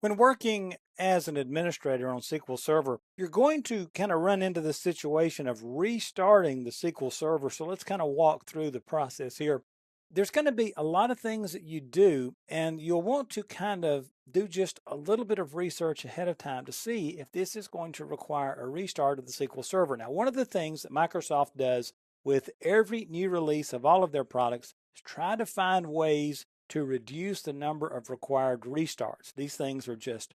When working as an administrator on SQL Server, you're going to kind of run into the situation of restarting the SQL Server. So let's kind of walk through the process here. There's going to be a lot of things that you do, and you'll want to kind of do just a little bit of research ahead of time to see if this is going to require a restart of the SQL Server. Now, one of the things that Microsoft does with every new release of all of their products is try to find ways to reduce the number of required restarts. These things are just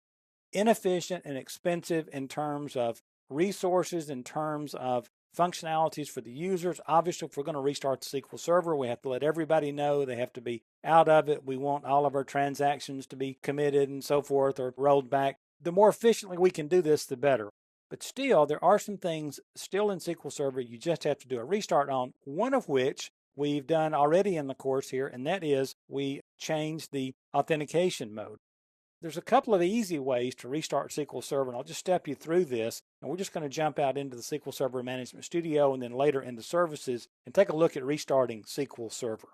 inefficient and expensive in terms of resources, in terms of functionalities for the users. Obviously, if we're going to restart the SQL Server, we have to let everybody know. They have to be out of it. We want all of our transactions to be committed and so forth or rolled back. The more efficiently we can do this, the better. But still, there are some things still in SQL Server you just have to do a restart on, one of which we've done already in the course here, and that is we changed the authentication mode. There's a couple of easy ways to restart SQL Server, and I'll just step you through this. And we're just going to jump out into the SQL Server Management Studio and then later into Services and take a look at restarting SQL Server.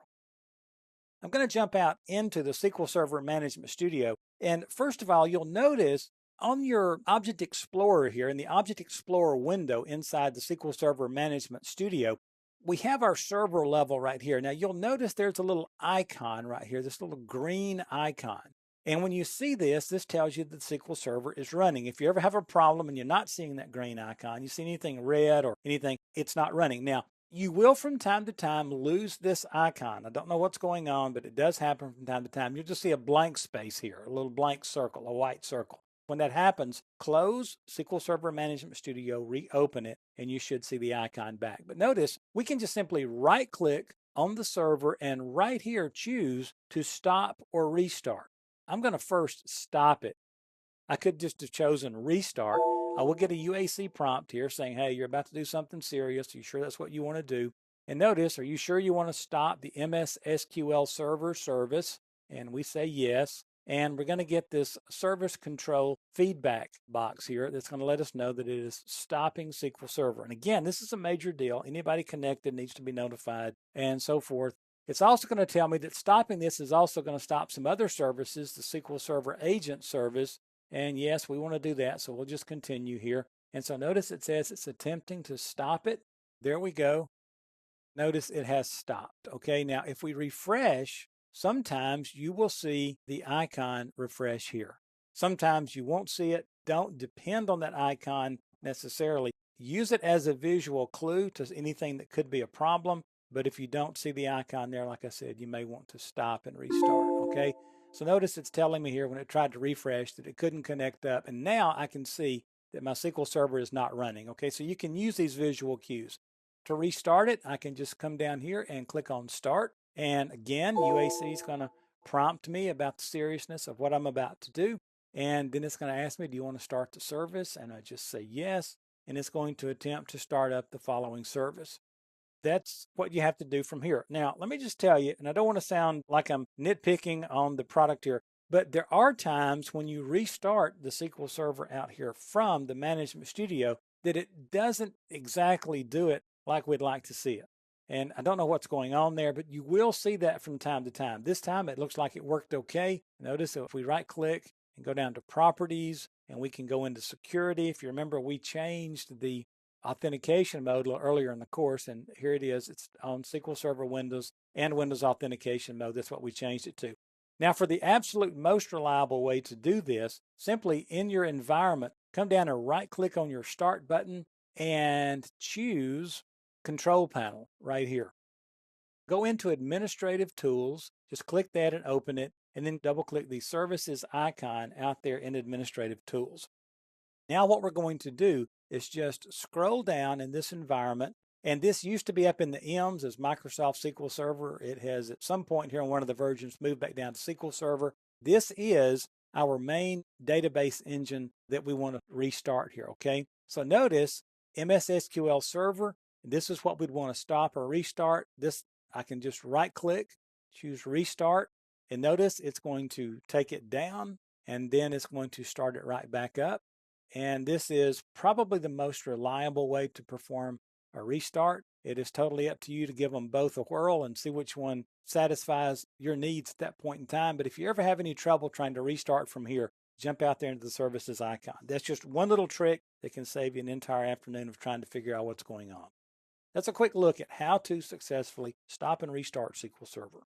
I'm going to jump out into the SQL Server Management Studio. And first of all, you'll notice on your Object Explorer here, in the Object Explorer window inside the SQL Server Management Studio, we have our server level right here. Now you'll notice there's a little icon right here, this little green icon. And when you see this, this tells you that the SQL Server is running. If you ever have a problem and you're not seeing that green icon, you see anything red or anything, it's not running. Now, you will from time to time lose this icon. I don't know what's going on, but it does happen from time to time. You'll just see a blank space here, a little blank circle, a white circle. When that happens, close SQL Server Management Studio, reopen it, and you should see the icon back. But notice we can just simply right-click on the server and right here choose to stop or restart. I'm going to first stop it. I could just have chosen restart. I will get a UAC prompt here saying, hey, you're about to do something serious. Are you sure that's what you want to do? And notice, are you sure you want to stop the MS SQL Server service? And we say yes. And we're going to get this service control feedback box here that's going to let us know that it is stopping SQL Server. And again, this is a major deal. Anybody connected needs to be notified and so forth. It's also going to tell me that stopping this is also going to stop some other services, the SQL Server Agent service. And yes, we want to do that. So we'll just continue here. And so notice it says it's attempting to stop it. There we go. Notice it has stopped. Okay, now if we refresh, sometimes you will see the icon refresh here. Sometimes you won't see it. Don't depend on that icon necessarily. Use it as a visual clue to anything that could be a problem. But if you don't see the icon there, like I said, you may want to stop and restart, okay? So notice it's telling me here when it tried to refresh that it couldn't connect up. And now I can see that my SQL Server is not running, okay? So you can use these visual cues. To restart it, I can just come down here and click on Start. And again, UAC is going to prompt me about the seriousness of what I'm about to do. And then it's going to ask me, do you want to start the service? And I just say yes. And it's going to attempt to start up the following service. That's what you have to do from here. Now, let me just tell you, and I don't want to sound like I'm nitpicking on the product here, but there are times when you restart the SQL Server out here from the Management Studio that it doesn't exactly do it like we'd like to see it. And I don't know what's going on there, but you will see that from time to time. This time it looks like it worked okay. Notice if we right click and go down to Properties, and we can go into Security. If you remember, we changed the authentication mode a little earlier in the course, and here it is. It's on SQL Server Windows and Windows Authentication mode. That's what we changed it to. Now, for the absolute most reliable way to do this, simply in your environment, come down and right-click on your Start button and choose Control Panel right here. Go into Administrative Tools, just click that and open it, and then double-click the Services icon out there in Administrative Tools. Now what we're going to do is just scroll down in this environment, and this used to be up in the M's as Microsoft SQL Server. It has at some point here on one of the versions moved back down to SQL Server. This is our main database engine that we want to restart here, okay? So notice MS SQL Server, this is what we'd want to stop or restart. This, I can just right click, choose restart, and notice it's going to take it down, and then it's going to start it right back up. And this is probably the most reliable way to perform a restart. It is totally up to you to give them both a whirl and see which one satisfies your needs at that point in time. But if you ever have any trouble trying to restart from here, jump out there into the services icon. That's just one little trick that can save you an entire afternoon of trying to figure out what's going on. That's a quick look at how to successfully stop and restart SQL Server.